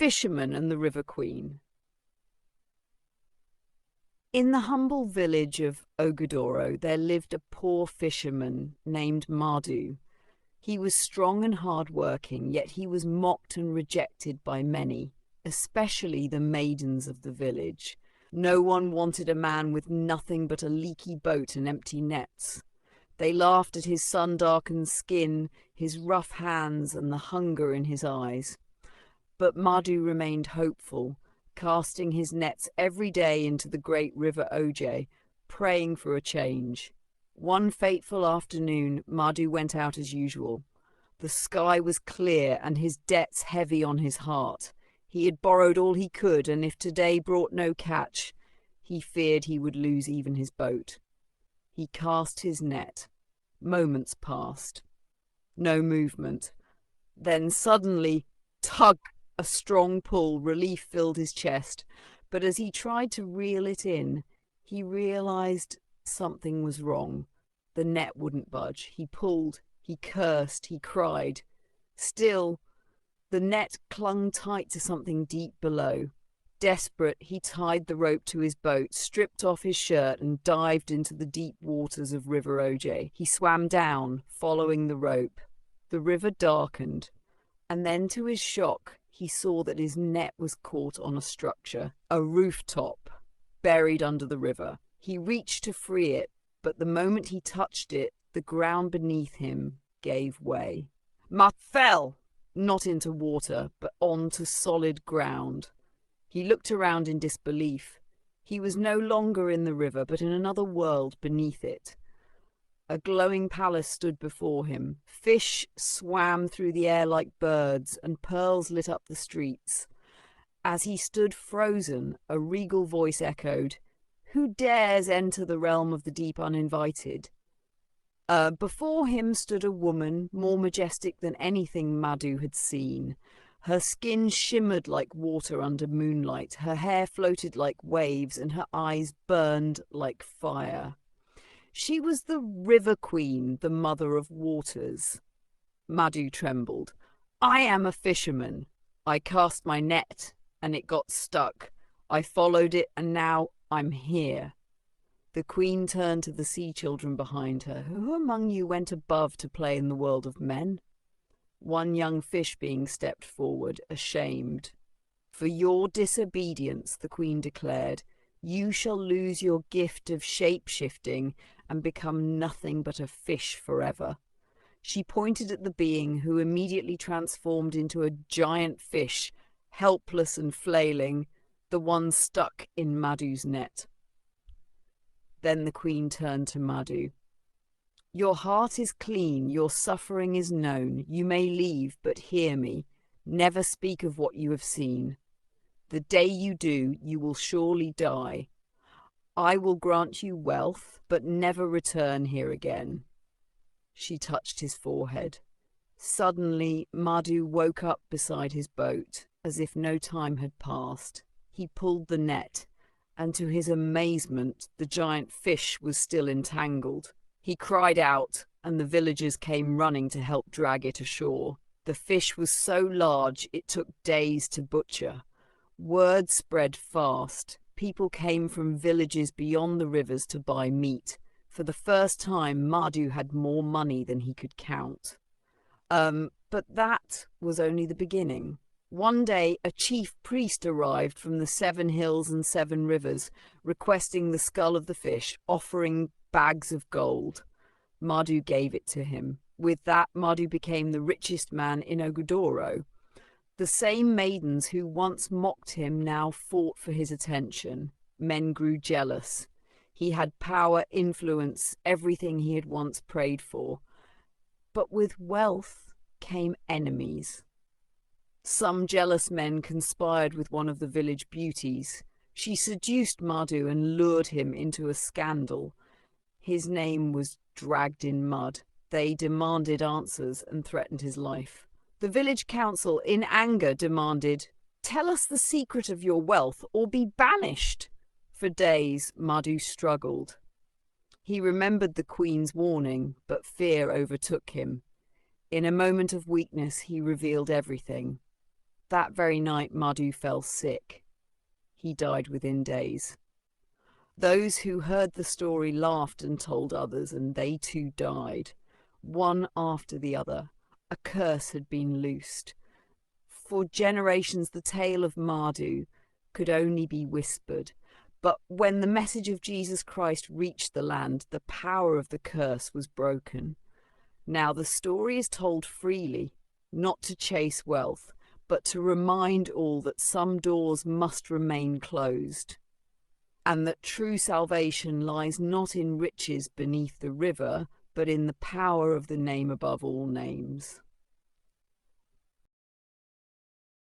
Fisherman and the River Queen. In the humble village of Ogodoro, there lived a poor fisherman named Mardu. He was strong and hard-working, yet he was mocked and rejected by many, especially the maidens of the village. No one wanted a man with nothing but a leaky boat and empty nets. They laughed at his sun-darkened skin, his rough hands, and the hunger in his eyes. But Mardu remained hopeful, casting his nets every day into the great river Oj, praying for a change. One fateful afternoon, Mardu went out as usual. The sky was clear and his debts heavy on his heart. He had borrowed all he could, and if today brought no catch, he feared he would lose even his boat. He cast his net. Moments passed. No movement. Then suddenly, tug! A strong pull, relief filled his chest, but as he tried to reel it in, he realized something was wrong. The net wouldn't budge. He pulled, he cursed, he cried. Still, the net clung tight to something deep below. Desperate, he tied the rope to his boat, stripped off his shirt, and dived into the deep waters of River Oj. He swam down, following the rope. The river darkened, and then to his shock, he saw that his net was caught on a structure, a rooftop, buried under the river. He reached to free it, but the moment he touched it, the ground beneath him gave way. Mutt fell, not into water, but onto solid ground. He looked around in disbelief. He was no longer in the river, but in another world beneath it. A glowing palace stood before him. Fish swam through the air like birds, and pearls lit up the streets. As he stood frozen, a regal voice echoed, "Who dares enter the realm of the deep uninvited?" Before him stood a woman more majestic than anything Mardu had seen. Her skin shimmered like water under moonlight, her hair floated like waves, and her eyes burned like fire. She was the River Queen, the Mother of Waters. Mardu trembled. "I am a fisherman. I cast my net, and it got stuck. I followed it, and now I'm here." The Queen turned to the sea children behind her. "Who among you went above to play in the world of men?" One young fish being stepped forward, ashamed. "For your disobedience," the Queen declared, "you shall lose your gift of shape-shifting and become nothing but a fish forever." She pointed at the being, who immediately transformed into a giant fish, helpless and flailing, the one stuck in Mardu's net. Then the Queen turned to Mardu. "Your heart is clean, your suffering is known. You may leave, but hear me. Never speak of what you have seen. The day you do, you will surely die. I will grant you wealth, but never return here again." She touched his forehead. Suddenly, Mardu woke up beside his boat, as if no time had passed. He pulled the net, and to his amazement, the giant fish was still entangled. He cried out, and the villagers came running to help drag it ashore. The fish was so large it took days to butcher. Word spread fast. People came from villages beyond the rivers to buy meat. For the first time, Mardu had more money than he could count. But that was only the beginning. One day, a chief priest arrived from the 7 hills and 7 rivers, requesting the skull of the fish, offering bags of gold. Mardu gave it to him. With that, Mardu became the richest man in Ogodoro. The same maidens who once mocked him now fought for his attention. Men grew jealous. He had power, influence, everything he had once prayed for. But with wealth came enemies. Some jealous men conspired with one of the village beauties. She seduced Mardu and lured him into a scandal. His name was dragged in mud. They demanded answers and threatened his life. The village council, in anger, demanded, "Tell us the secret of your wealth or be banished." For days, Mardu struggled. He remembered the Queen's warning, but fear overtook him. In a moment of weakness, he revealed everything. That very night, Madhu fell sick. He died within days. Those who heard the story laughed and told others, and they too died. One after the other, a curse had been loosed. For generations, the tale of Madhu could only be whispered. But when the message of Jesus Christ reached the land, the power of the curse was broken. Now the story is told freely, not to chase wealth, but to remind all that some doors must remain closed, and that true salvation lies not in riches beneath the river, but in the power of the name above all names.